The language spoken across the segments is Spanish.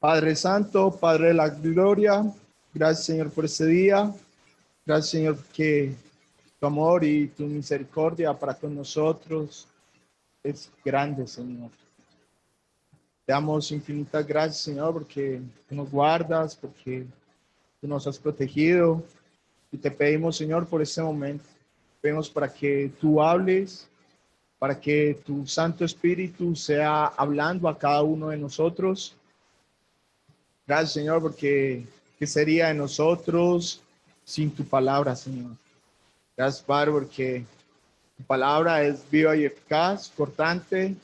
Padre Santo, Padre de la Gloria, gracias Señor por este día. Gracias Señor que tu amor y tu misericordia para con nosotros es grande, Señor. Te damos infinitas gracias, Señor, porque tú nos guardas, porque tú nos has protegido. Y te pedimos, Señor, por este momento. Pedimos para que tú hables, para que tu Santo Espíritu sea hablando a cada uno de nosotros. Gracias, Señor, porque ¿qué sería de nosotros sin tu palabra, Señor? Gracias, Padre, porque tu palabra es viva y eficaz, cortante,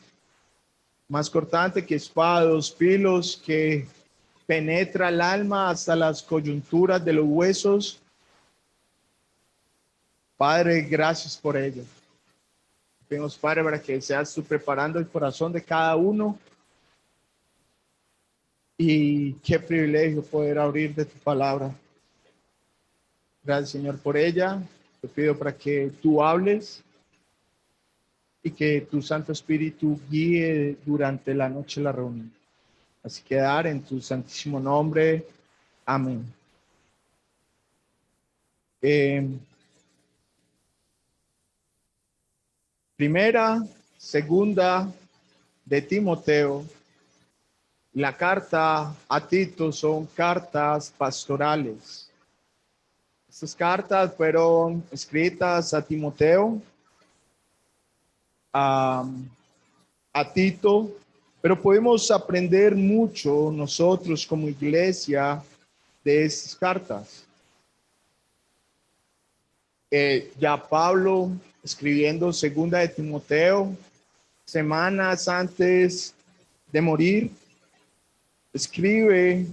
más cortante que espada de dos filos, que penetra el alma hasta las coyunturas de los huesos. Padre, gracias por ello. Pedimos, Padre, para que seas tú preparando el corazón de cada uno. Y qué privilegio poder abrir de tu palabra. Gracias, Señor, por ella. Te pido para que tú hables y que tu Santo Espíritu guíe durante la noche la reunión. Así que dar en tu santísimo nombre. Amén. Primera, segunda de Timoteo. La carta a Tito son cartas pastorales. Estas cartas fueron escritas a Timoteo, a Tito, pero podemos aprender mucho nosotros como iglesia de estas cartas. Ya Pablo, escribiendo segunda de Timoteo, semanas antes de morir, escribe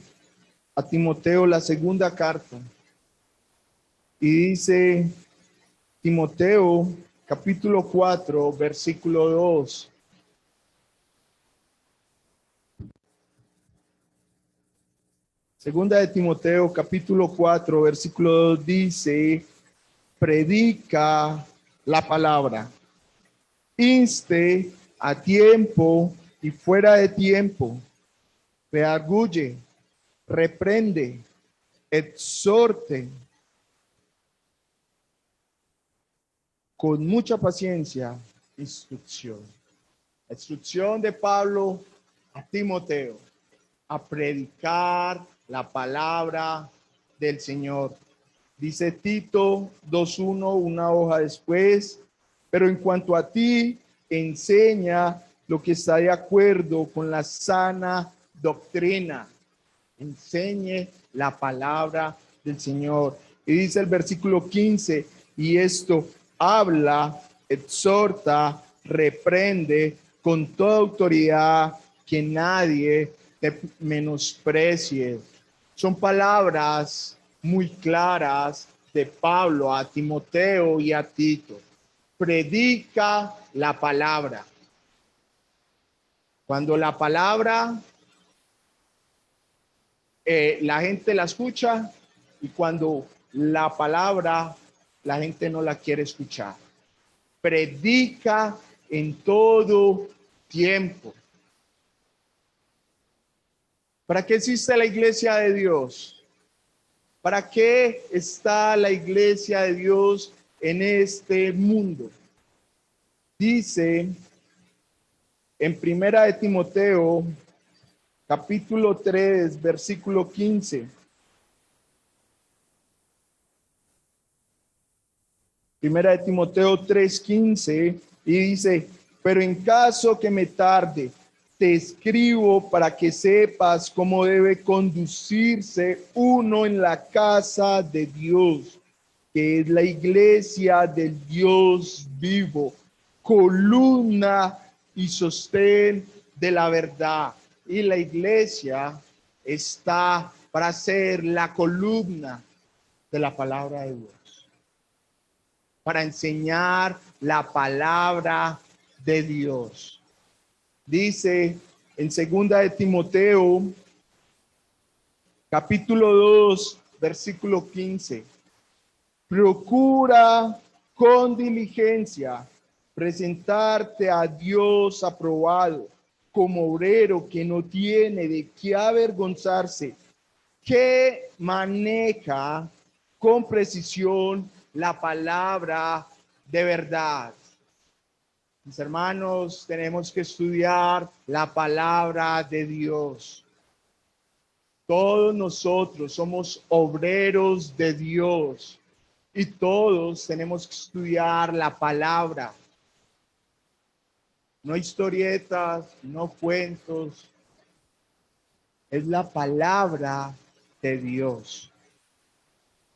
a Timoteo la segunda carta y dice, Timoteo, capítulo 4, versículo 2. Segunda de Timoteo, capítulo 4, versículo 2 dice, predica la palabra, inste a tiempo y fuera de tiempo, redarguye, reprende, exhorte con mucha paciencia, instrucción. La instrucción de Pablo a Timoteo, a predicar la palabra del Señor. Dice Tito 2:1, una hoja después, pero en cuanto a ti, enseña lo que está de acuerdo con la sana doctrina. Enseñe la palabra del Señor. Y dice el versículo 15, y esto habla, exhorta, reprende con toda autoridad, que nadie te menosprecie. Son palabras muy claras de Pablo a Timoteo y a Tito. Predica la palabra. Cuando la palabra la gente la escucha, y cuando la palabra la gente no la quiere escuchar. Predica en todo tiempo. ¿Para qué existe la iglesia de Dios? ¿Para qué está la iglesia de Dios en este mundo? Dice en Primera de Timoteo, capítulo 3, versículo 15. Primera de Timoteo 3:15, y dice, pero en caso que me tarde, te escribo para que sepas cómo debe conducirse uno en la casa de Dios, que es la iglesia del Dios vivo, columna y sostén de la verdad. Y la iglesia está para ser la columna de la palabra de Dios, para enseñar la palabra de Dios. Dice en segunda de Timoteo, capítulo 2, versículo 15, procura con diligencia presentarte a Dios aprobado, como obrero que no tiene de qué avergonzarse, que maneja con precisión la palabra de verdad. Mis hermanos, tenemos que estudiar la palabra de Dios. Todos nosotros somos obreros de Dios y todos tenemos que estudiar la palabra. No historietas, no cuentos. Es la palabra de Dios.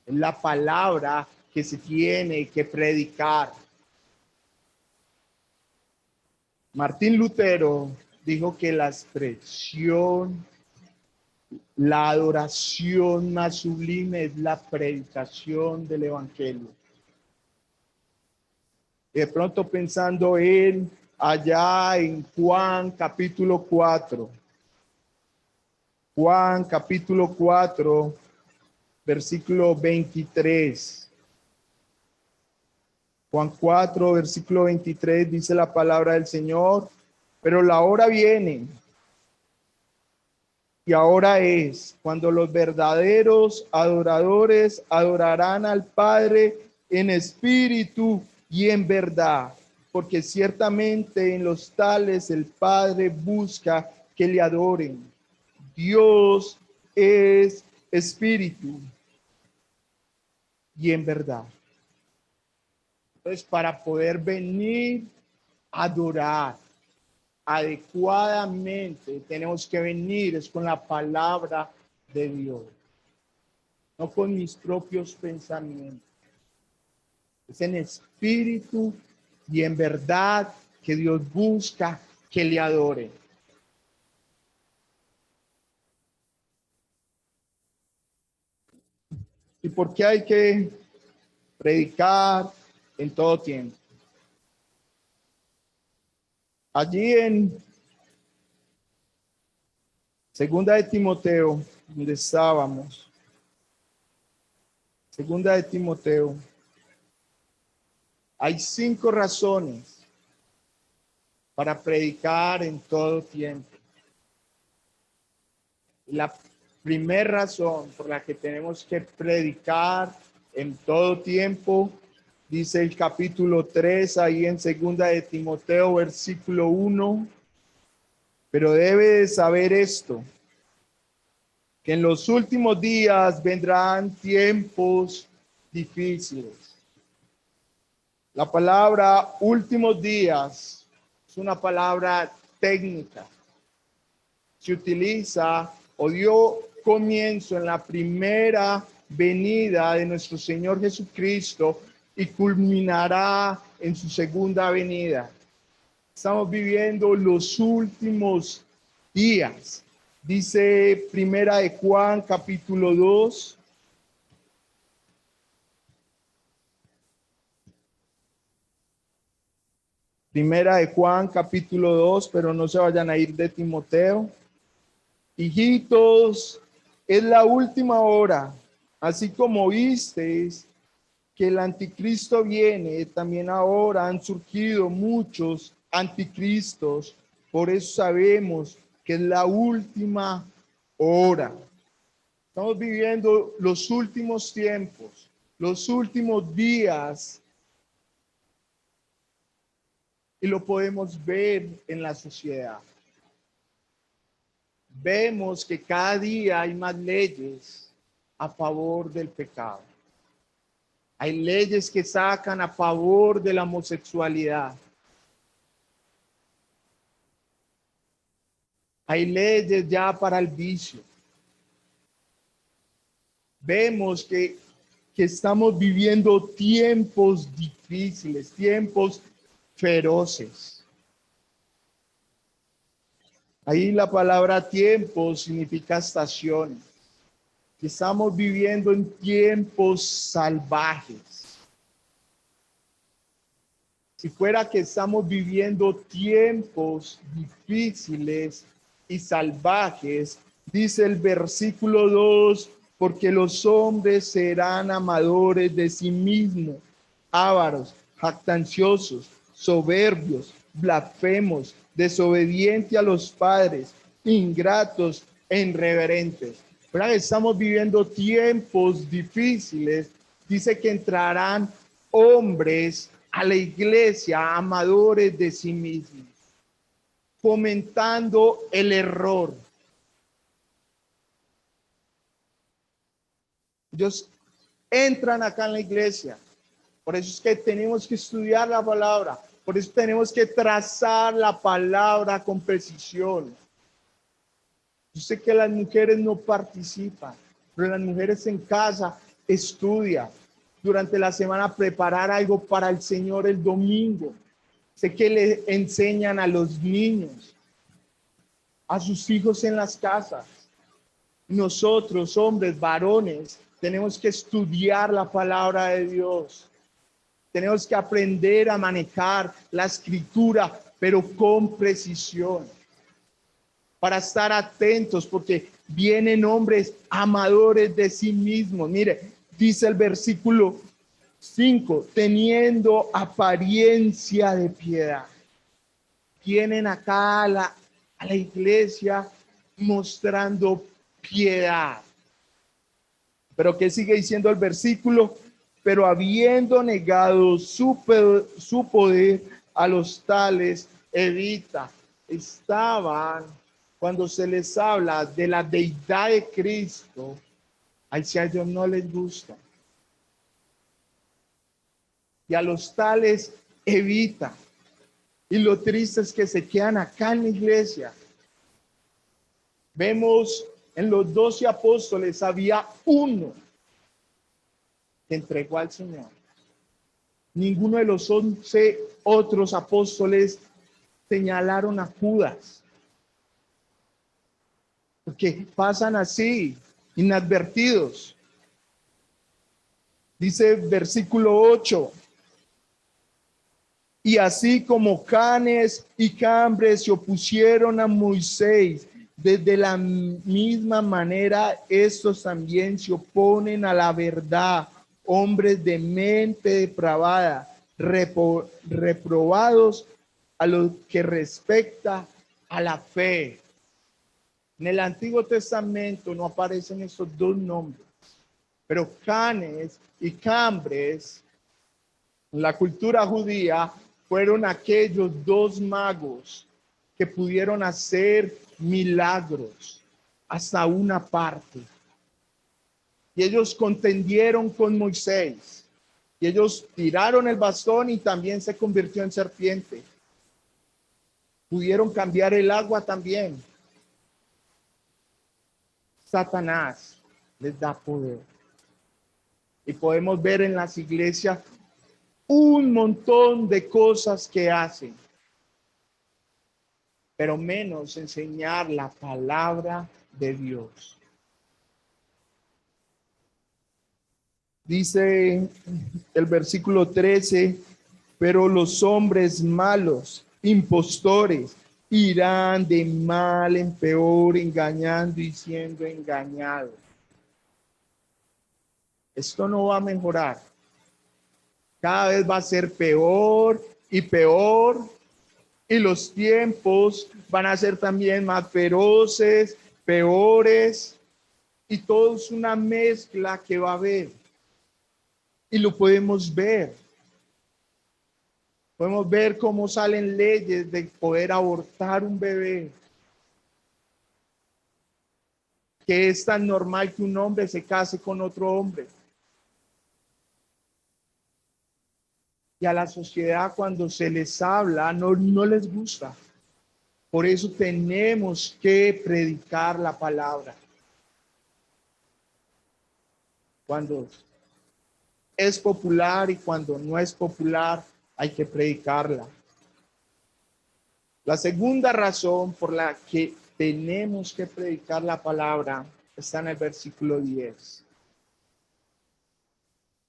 Es la palabra que se tiene que predicar. Martín Lutero dijo que la expresión, la adoración más sublime es la predicación del evangelio. Y de pronto pensando en allá en Juan capítulo 4. Juan capítulo 4, versículo 23. Juan 4, versículo 23 dice la palabra del Señor, pero la hora viene y ahora es cuando los verdaderos adoradores adorarán al Padre en espíritu y en verdad, porque ciertamente en los tales el Padre busca que le adoren. Dios es espíritu y en verdad. Entonces, para poder venir a adorar adecuadamente, tenemos que venir es con la palabra de Dios, no con mis propios pensamientos. Es en espíritu y en verdad que Dios busca que le adoren. ¿Y por qué hay que predicar en todo tiempo? Allí en Segunda de Timoteo, donde estábamos, Segunda de Timoteo, hay 5 razones para predicar en todo tiempo. La primera razón por la que tenemos que predicar en todo tiempo, dice el capítulo 3, ahí en Segunda de Timoteo, versículo 1, pero debe de saber esto, que en los últimos días vendrán tiempos difíciles. La palabra últimos días es una palabra técnica. Se utiliza o dio comienzo en la primera venida de nuestro Señor Jesucristo y culminará en su segunda venida. Estamos viviendo los últimos días. Dice Primera de Juan, capítulo 2. Primera de Juan, capítulo 2, pero no se vayan a ir de Timoteo. Hijitos, es la última hora. Así como oísteis que el anticristo viene, también ahora han surgido muchos anticristos. Por eso sabemos que es la última hora. Estamos viviendo los últimos tiempos, los últimos días. Y lo podemos ver en la sociedad. Vemos que cada día hay más leyes a favor del pecado. Hay leyes que sacan a favor de la homosexualidad. Hay leyes ya para el vicio. Vemos que estamos viviendo tiempos difíciles, tiempos feroces. Ahí la palabra tiempo significa estaciones. Estamos viviendo en tiempos salvajes. Si fuera que estamos viviendo tiempos difíciles y salvajes, dice el versículo 2, porque los hombres serán amadores de sí mismos, ávaros, jactanciosos, soberbios, blasfemos, desobedientes a los padres, ingratos e irreverentes. ¿Verdad? Estamos viviendo tiempos difíciles. Dice que entrarán hombres a la iglesia amadores de sí mismos, fomentando el error. Ellos entran acá en la iglesia. Por eso es que tenemos que estudiar la palabra. Por eso tenemos que trazar la palabra con precisión. Yo sé que las mujeres no participan, pero las mujeres en casa estudian. Durante la semana preparar algo para el Señor el domingo. Sé que le enseñan a los niños, a sus hijos en las casas. Nosotros, hombres, varones, tenemos que estudiar la palabra de Dios. Tenemos que aprender a manejar la escritura, pero con precisión. Para estar atentos, porque vienen hombres amadores de sí mismos. Mire, dice el versículo 5, teniendo apariencia de piedad. Vienen acá a la iglesia mostrando piedad. Pero ¿qué sigue diciendo el versículo? Pero habiendo negado su poder a los tales, evita. Estaban, cuando se les habla de la deidad de Cristo, a ellos no les gusta. Y a los tales evita. Y lo triste es que se quedan acá en la iglesia. Vemos en los 12 apóstoles había uno que entregó al Señor. Ninguno de los 11 otros apóstoles señalaron a Judas. Porque pasan así, inadvertidos. Dice versículo 8. Y así como Canes y Cambres se opusieron a Moisés, desde la misma manera estos también se oponen a la verdad, hombres de mente depravada, reprobados a lo que respecta a la fe. En el Antiguo Testamento no aparecen esos dos nombres, pero Canes y Cambres, en la cultura judía, fueron aquellos dos magos que pudieron hacer milagros hasta una parte. Y ellos contendieron con Moisés. Y ellos tiraron el bastón y también se convirtió en serpiente. Pudieron cambiar el agua también. Satanás les da poder. Y podemos ver en las iglesias un montón de cosas que hacen, pero menos enseñar la palabra de Dios. Dice el versículo 13, pero los hombres malos, impostores, irán de mal en peor, engañando y siendo engañados. Esto no va a mejorar. Cada vez va a ser peor y peor. Y los tiempos van a ser también más feroces, peores. Y todo es una mezcla que va a haber. Y lo podemos ver. Podemos ver cómo salen leyes de poder abortar un bebé. Que es tan normal que un hombre se case con otro hombre. Y a la sociedad cuando se les habla no les gusta. Por eso tenemos que predicar la palabra. Cuando es popular y cuando no es popular, hay que predicarla. La segunda razón por la que tenemos que predicar la palabra está en el versículo 10.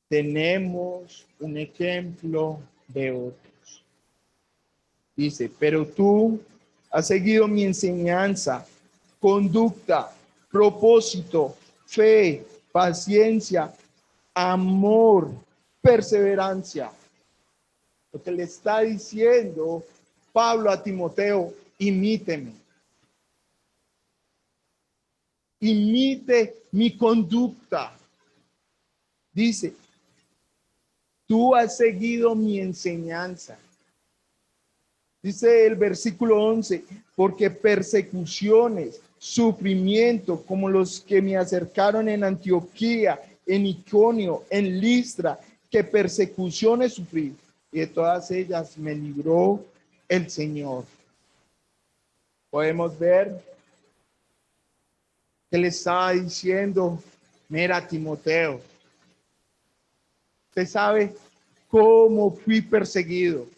Tenemos un ejemplo de otros. Dice, pero tú has seguido mi enseñanza, conducta, propósito, fe, paciencia, amor, perseverancia. Lo que le está diciendo Pablo a Timoteo: imíteme. Imite mi conducta. Dice: tú has seguido mi enseñanza. Dice el versículo 11: porque persecuciones, sufrimiento, como los que me acercaron en Antioquía, en Iconio, en Listra, que persecuciones sufrí, y de todas ellas me libró el Señor. Podemos ver que le estaba diciendo: mira, Timoteo, usted sabe cómo fui perseguido.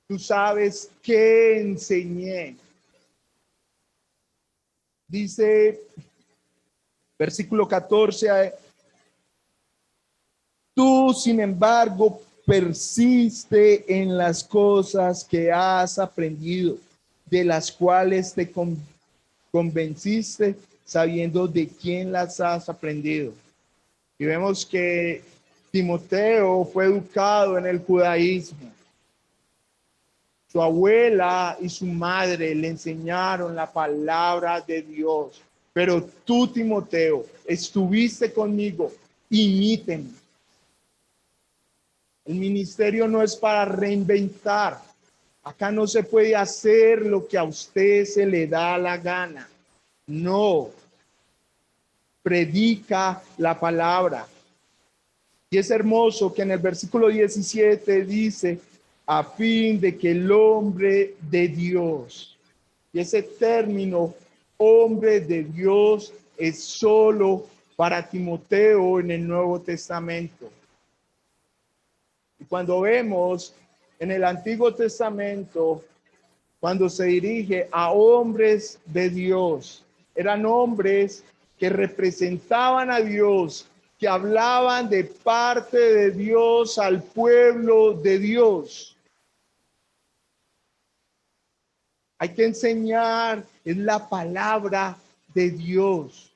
Tú sabes qué enseñé. Dice versículo 14: tú, sin embargo, persiste en las cosas que has aprendido, de las cuales te convenciste, sabiendo de quién las has aprendido. Y vemos que Timoteo fue educado en el judaísmo. Su abuela y su madre le enseñaron la palabra de Dios. Pero tú, Timoteo, estuviste conmigo, imíteme. El ministerio no es para reinventar. Acá no se puede hacer lo que a usted se le da la gana. No. Predica la palabra. Y es hermoso que en el versículo 17 dice: a fin de que el hombre de Dios, y ese término hombre de Dios es solo para Timoteo en el Nuevo Testamento. Y cuando vemos en el Antiguo Testamento, cuando se dirige a hombres de Dios, eran hombres que representaban a Dios, que hablaban de parte de Dios al pueblo de Dios. Hay que enseñar, es la palabra de Dios.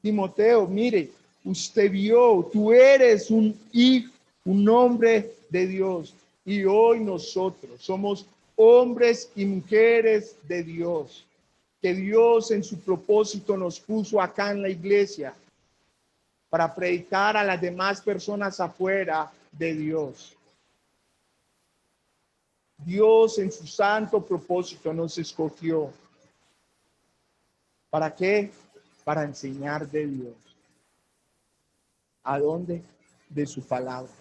Timoteo, mire, usted vio, tú eres un hijo, un hombre de Dios. Y hoy nosotros somos hombres y mujeres de Dios, que Dios en su propósito nos puso acá en la iglesia para predicar a las demás personas afuera de Dios. Dios en su santo propósito nos escogió. ¿Para qué? Para enseñar de Dios. ¿A dónde? De su palabra.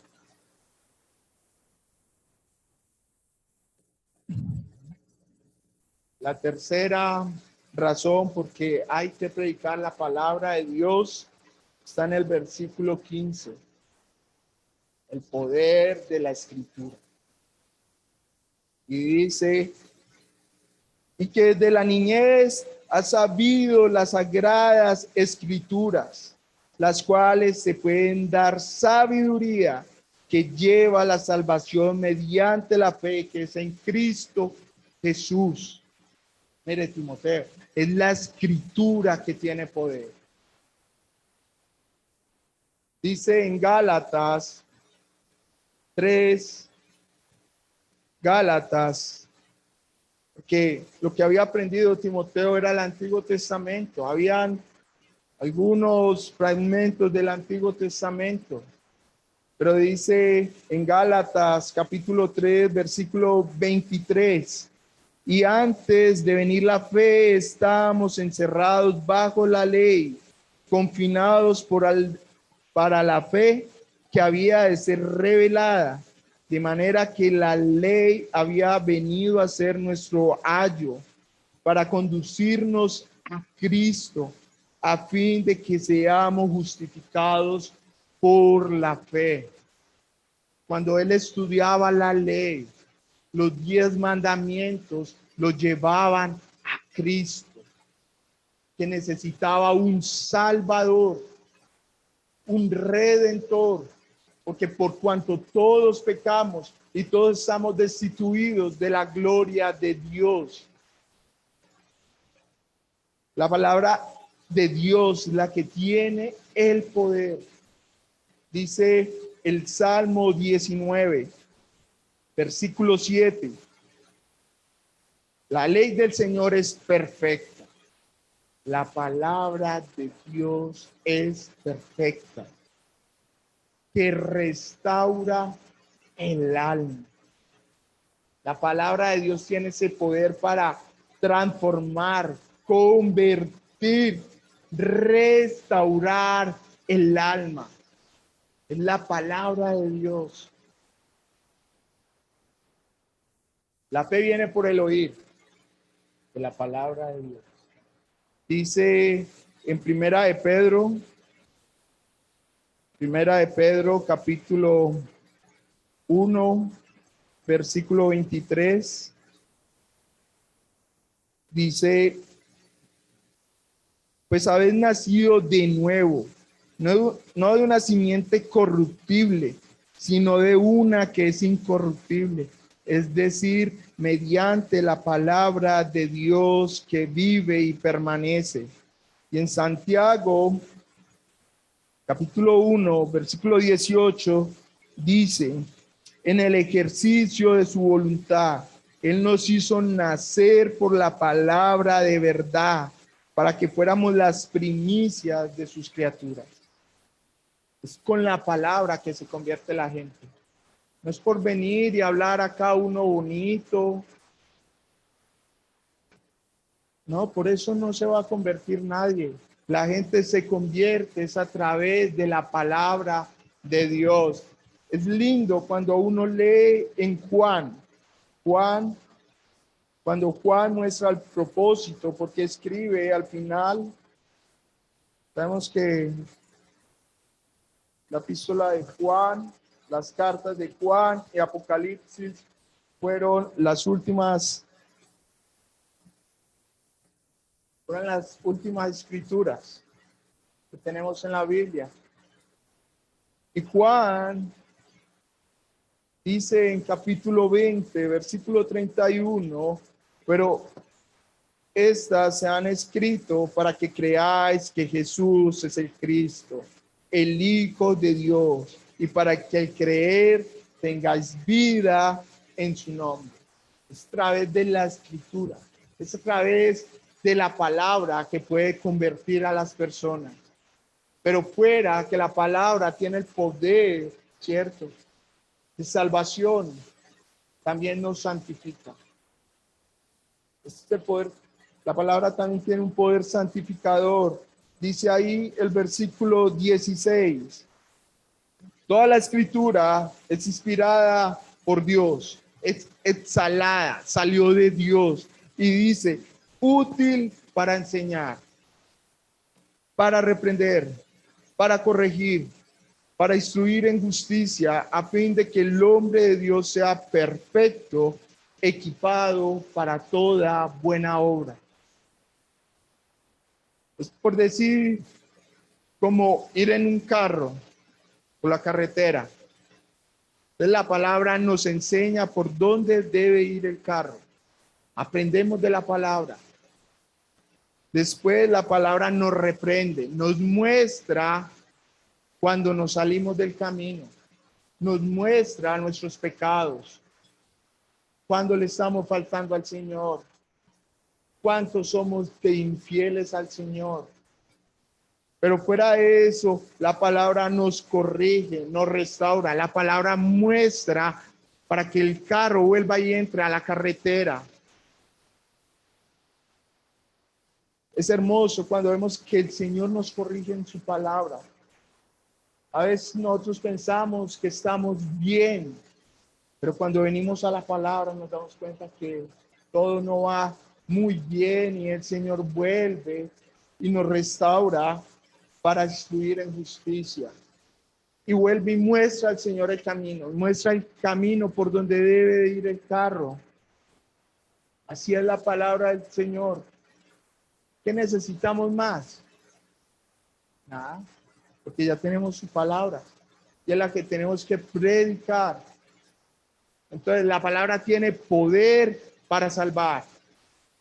La tercera razón por qué hay que predicar la palabra de Dios está en el versículo 15. El poder de la escritura. Y dice: y que desde la niñez has sabido las sagradas escrituras, las cuales se pueden dar sabiduría que lleva a la salvación mediante la fe que es en Cristo Jesús. Mire, Timoteo, es la escritura que tiene poder. Dice en Gálatas 3, que lo que había aprendido Timoteo era el Antiguo Testamento. Habían algunos fragmentos del Antiguo Testamento, pero dice en Gálatas capítulo 3, versículo 23: y antes de venir la fe, estábamos encerrados bajo la ley, confinados para la fe que había de ser revelada, de manera que la ley había venido a ser nuestro ayo para conducirnos a Cristo, a fin de que seamos justificados por la fe. Cuando él estudiaba la ley, los 10 mandamientos lo llevaban a Cristo, que necesitaba un Salvador, un Redentor, porque por cuanto todos pecamos y todos estamos destituidos de la gloria de Dios. La palabra de Dios, la que tiene el poder. Dice el Salmo 19: Versículo 7. La ley del Señor es perfecta. La palabra de Dios es perfecta, que restaura el alma. La palabra de Dios tiene ese poder para transformar, convertir, restaurar el alma. Es la palabra de Dios. La fe viene por el oír de la palabra de Dios. Dice en Primera de Pedro, capítulo 1, versículo 23, dice, pues habéis nacido de nuevo, no de una simiente corruptible, sino de una que es incorruptible, es decir, mediante la palabra de Dios que vive y permanece. Y en Santiago, capítulo 1, versículo 18, dice, en el ejercicio de su voluntad, Él nos hizo nacer por la palabra de verdad, para que fuéramos las primicias de sus criaturas. Es con la palabra que se convierte la gente. No es por venir y hablar acá uno bonito. No, por eso no se va a convertir nadie. La gente se convierte es a través de la palabra de Dios. Es lindo cuando uno lee en Juan, cuando Juan muestra el propósito, porque escribe al final, sabemos que la epístola de Juan, las cartas de Juan y Apocalipsis fueron las últimas escrituras que tenemos en la Biblia. Y Juan dice en capítulo 20, versículo 31, pero estas se han escrito para que creáis que Jesús es el Cristo, el Hijo de Dios, y para que al creer tengáis vida en su nombre. Es a través de la escritura, es a través de la palabra que puede convertir a las personas. Pero fuera que la palabra tiene el poder, ¿cierto?, de salvación, también nos santifica. Este poder, la palabra también tiene un poder santificador. Dice ahí el versículo 16. Toda la escritura es inspirada por Dios, es exhalada, salió de Dios. Y dice, útil para enseñar, para reprender, para corregir, para instruir en justicia, a fin de que el hombre de Dios sea perfecto, equipado para toda buena obra. Es por decir, como ir en un carro por la carretera. Entonces la palabra nos enseña por dónde debe ir el carro. Aprendemos de la palabra. Después la palabra nos reprende, nos muestra cuando nos salimos del camino, nos muestra nuestros pecados, cuando le estamos faltando al Señor, cuántos somos de infieles al Señor. Pero fuera de eso, la palabra nos corrige, nos restaura, la palabra muestra para que el carro vuelva y entre a la carretera. Es hermoso cuando vemos que el Señor nos corrige en su palabra. A veces nosotros pensamos que estamos bien, pero cuando venimos a la palabra nos damos cuenta que todo no va muy bien y el Señor vuelve y nos restaura para instruir en justicia. Y vuelve y muestra al Señor el camino, muestra el camino por donde debe de ir el carro. Así es la palabra del Señor. ¿Qué necesitamos más? Nada, porque ya tenemos su palabra y es la que tenemos que predicar. Entonces la palabra tiene poder para salvar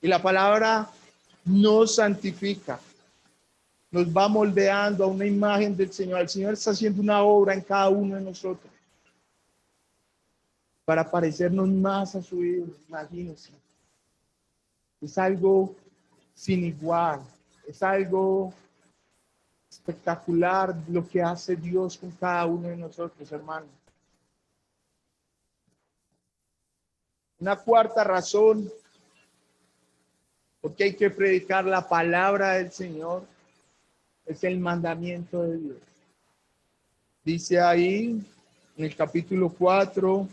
y la palabra nos santifica, nos va moldeando a una imagen del Señor. El Señor está haciendo una obra en cada uno de nosotros. para parecernos más a su Hijo. Imagínense. Es algo sin igual. Es algo espectacular lo que hace Dios con cada uno de nosotros, hermanos. Una cuarta razón porque hay que predicar la palabra del Señor es el mandamiento de Dios. Dice ahí en el capítulo 4,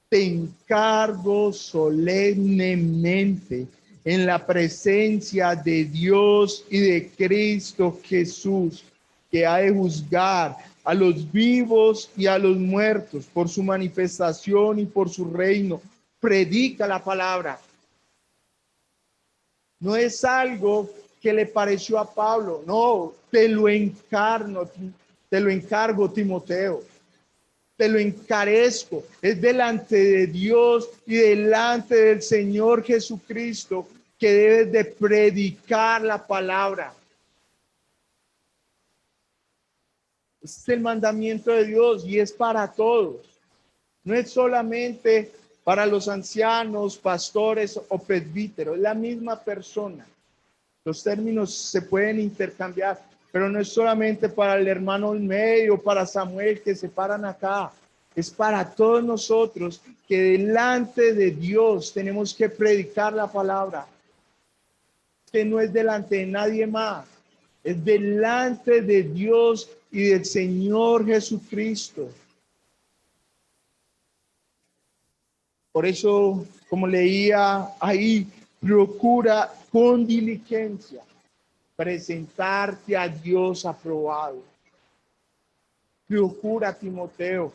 te encargo solemnemente en la presencia de Dios y de Cristo Jesús, que ha de juzgar a los vivos y a los muertos por su manifestación y por su reino. Predica la palabra. No es algo que le pareció a Pablo, no, te lo encargo, Timoteo. Te lo encarezco, es delante de Dios y delante del Señor Jesucristo que debes de predicar la palabra. Es el mandamiento de Dios y es para todos. No es solamente para los ancianos, pastores o presbíteros, es la misma persona. Los términos se pueden intercambiar, pero no es solamente para el hermano en medio, para Samuel que se paran acá. Es para todos nosotros que delante de Dios tenemos que predicar la palabra. Que no es delante de nadie más, es delante de Dios y del Señor Jesucristo. Por eso, como leía ahí, procura con diligencia presentarte a Dios aprobado. Procura, Timoteo,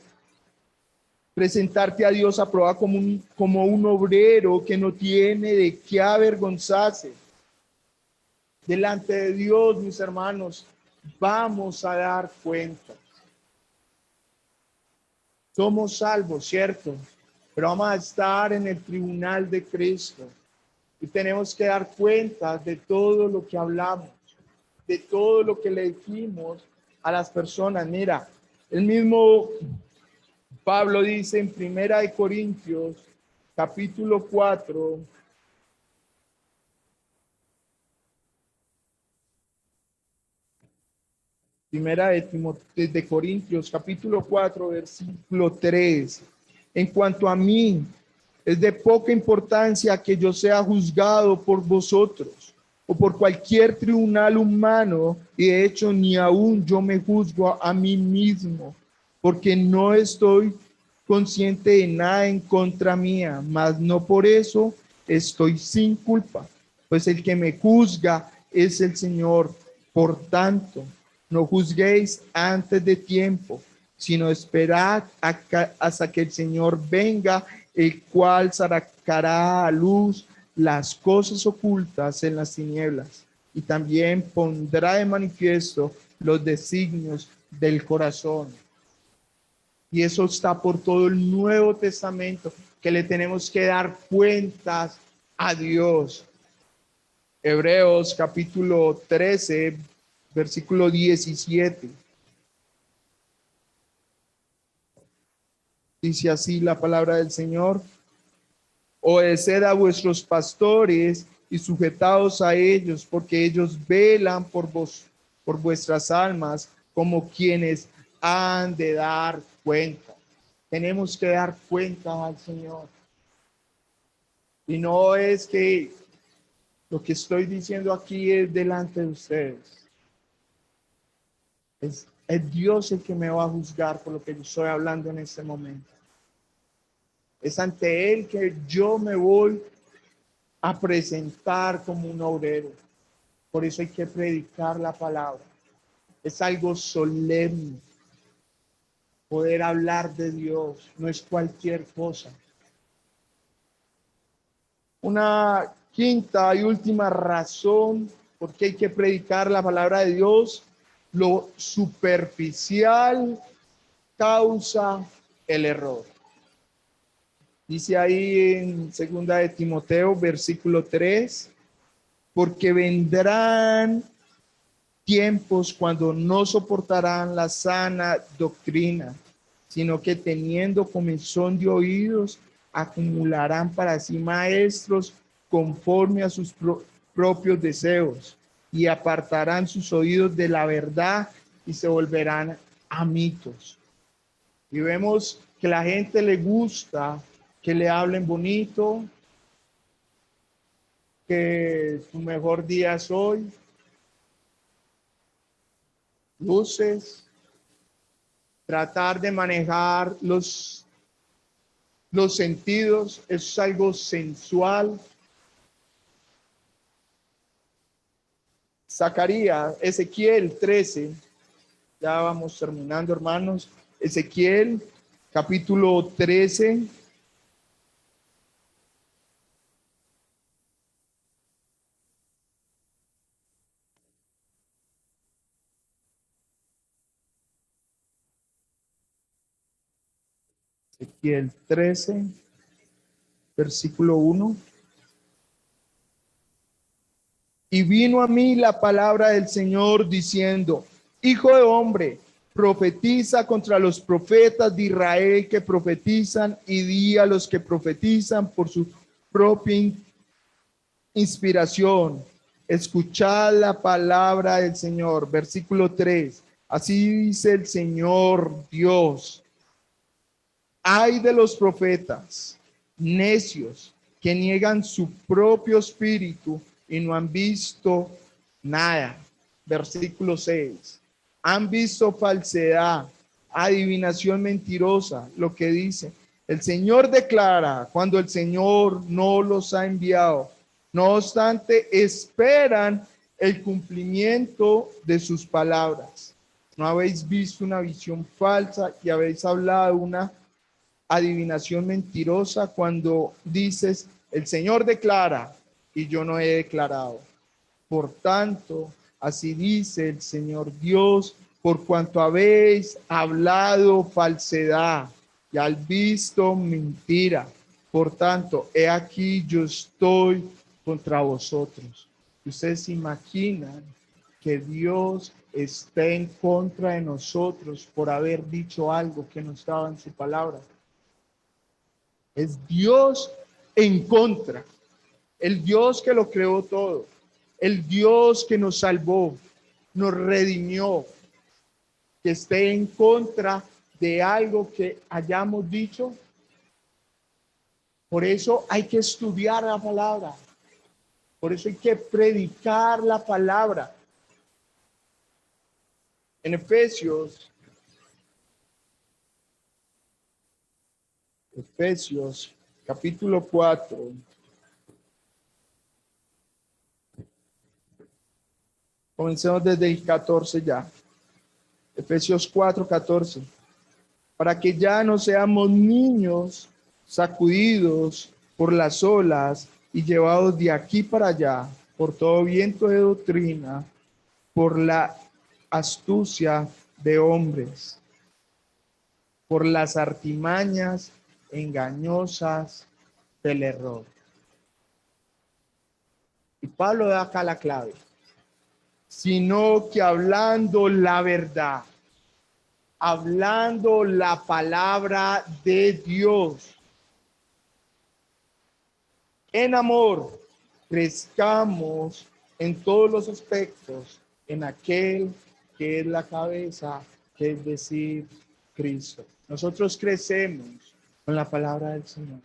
presentarte a Dios aprobado como un obrero que no tiene de qué avergonzarse. Delante de Dios, mis hermanos, vamos a dar cuenta. Somos salvos, ¿cierto? Pero vamos a estar en el tribunal de Cristo. Y tenemos que dar cuenta de todo lo que hablamos, de todo lo que le dijimos a las personas. Mira, el mismo Pablo dice en Primera de Corintios, capítulo 4, Primera de Corintios, capítulo 4, versículo 3. En cuanto a mí, es de poca importancia que yo sea juzgado por vosotros o por cualquier tribunal humano, y de hecho ni aún yo me juzgo a mí mismo, porque no estoy consciente de nada en contra mía, mas no por eso estoy sin culpa, pues el que me juzga es el Señor. Por tanto, no juzguéis antes de tiempo, sino esperad hasta que el Señor venga, el cual sacará a luz las cosas ocultas en las tinieblas y también pondrá de manifiesto los designios del corazón. Y eso está por todo el Nuevo Testamento, que le tenemos que dar cuentas a Dios. Hebreos capítulo 13, versículo 17. Dice así la palabra del Señor: obedeced a vuestros pastores y sujetaos a ellos, porque ellos velan por vuestras almas, como quienes han de dar cuenta. Tenemos que dar cuenta al Señor. Y no es que lo que estoy diciendo aquí es delante de ustedes. Es Dios el que me va a juzgar por lo que yo estoy hablando en este momento. Es ante Él que yo me voy a presentar como un obrero. Por eso hay que predicar la palabra. Es algo solemne. Poder hablar de Dios no es cualquier cosa. Una quinta y última razón por qué hay que predicar la palabra de Dios: lo superficial causa el error. Dice ahí en 2 de Timoteo, versículo 3, porque vendrán tiempos cuando no soportarán la sana doctrina, sino que teniendo comezón de oídos, acumularán para sí maestros conforme a sus propios deseos, y apartarán sus oídos de la verdad y se volverán a mitos. Y vemos que la gente le gusta que le hablen bonito, que su mejor día es hoy, luces, tratar de manejar los sentidos, es algo sensual. Zacarías, Ezequiel 13, ya vamos terminando, hermanos. Ezequiel capítulo 13. Ezequiel 13, versículo 1. Y vino a mí la palabra del Señor diciendo: Hijo de hombre, profetiza contra los profetas de Israel que profetizan, y di a los que profetizan por su propia inspiración: escuchad la palabra del Señor. Versículo 3. Así dice el Señor Dios: ay de los profetas necios que niegan su propio espíritu y no han visto nada. Versículo 6. Han visto falsedad, adivinación mentirosa, lo que dice. El Señor declara cuando el Señor no los ha enviado. No obstante, esperan el cumplimiento de sus palabras. No habéis visto una visión falsa y habéis hablado una adivinación mentirosa cuando dices: el Señor declara y yo no he declarado. Por tanto, así dice el Señor Dios: por cuanto habéis hablado falsedad y habéis visto mentira, por tanto, he aquí yo estoy contra vosotros. Ustedes se imaginan que Dios esté en contra de nosotros por haber dicho algo que no estaba en su palabra. Es Dios en contra, el Dios que lo creó todo, el Dios que nos salvó, nos redimió, que esté en contra de algo que hayamos dicho. Por eso hay que estudiar la palabra, por eso hay que predicar la palabra. En Efesios capítulo 4. Comencemos desde el 14 ya. Efesios 4:14. Para que ya no seamos niños sacudidos por las olas y llevados de aquí para allá por todo viento de doctrina, por la astucia de hombres, por las artimañas engañosas del error. Y Pablo da acá la clave: sino que hablando la verdad, hablando la palabra de Dios, en amor, crezcamos en todos los aspectos en aquel que es la cabeza, que es decir, Cristo. Nosotros crecemos con la palabra del Señor.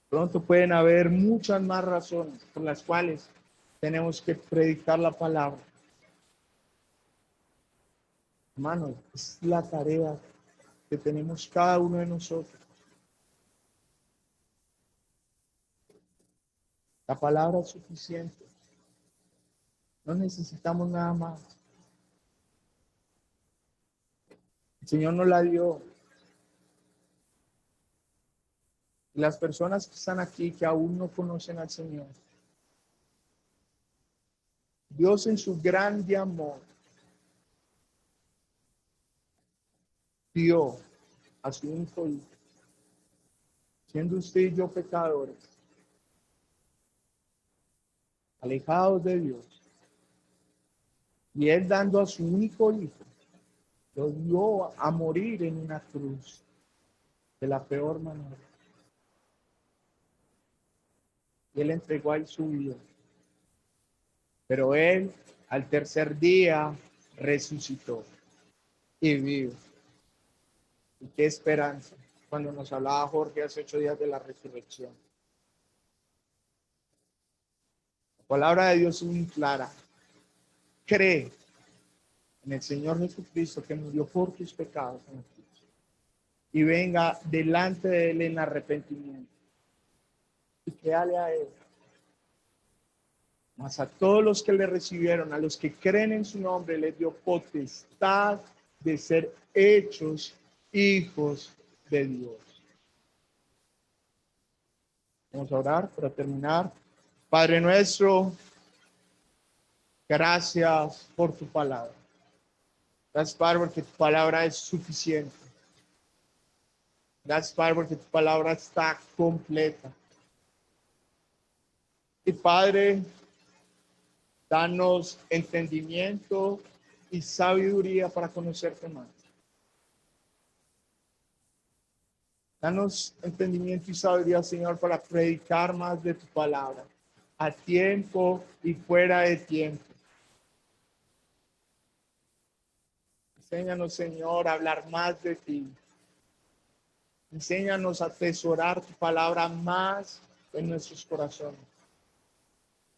Pronto pueden haber muchas más razones por las cuales tenemos que predicar la palabra. Hermanos, es la tarea que tenemos cada uno de nosotros. La palabra es suficiente. No necesitamos nada más. El Señor nos la dio. Y las personas que están aquí que aún no conocen al Señor, Dios en su grande amor dio a su único hijo, siendo usted y yo pecadores, alejados de Dios, y Él dando a su único hijo lo dio a morir en una cruz de la peor manera. Y él entregó a él su vida. Pero él al tercer día resucitó y vive. Y qué esperanza cuando nos hablaba Jorge hace 8 días de la resurrección. La palabra de Dios es muy clara. Cree en el Señor Jesucristo que murió por tus pecados en la cruz, y venga delante de él en arrepentimiento y créale a él. Mas a todos los que le recibieron, a los que creen en su nombre, les dio potestad de ser hechos hijos de Dios. Vamos a orar para terminar. Padre nuestro, gracias por tu palabra. Gracias, Padre, porque tu palabra es suficiente. Gracias, Padre, porque tu palabra está completa. Y Padre, danos entendimiento y sabiduría para conocerte más. Danos entendimiento y sabiduría, Señor, para predicar más de tu palabra, a tiempo y fuera de tiempo. Enséñanos, Señor, a hablar más de ti. Enséñanos a atesorar tu palabra más en nuestros corazones.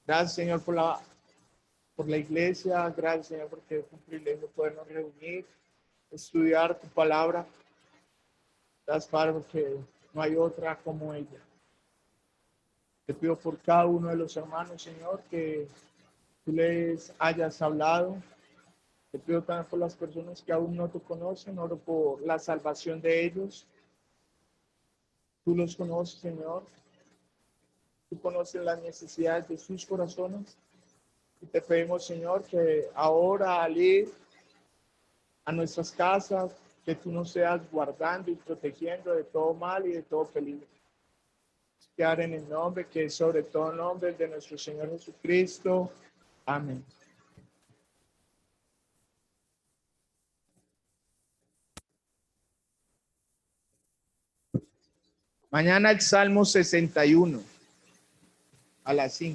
Gracias, Señor, por la iglesia. Gracias, Señor, porque es un privilegio podernos reunir, estudiar tu palabra. Gracias, Padre, porque no hay otra como ella. Te pido por cada uno de los hermanos, Señor, que tú les hayas hablado. Te pido también por las personas que aún no te conocen, oro por la salvación de ellos. Tú los conoces, Señor. Tú conoces las necesidades de sus corazones. Y te pedimos, Señor, que ahora al ir a nuestras casas, que tú nos seas guardando y protegiendo de todo mal y de todo peligro. Quedar en el nombre que es sobre todo nombre de nuestro Señor Jesucristo. Amén. Mañana el Salmo 61 a las 5.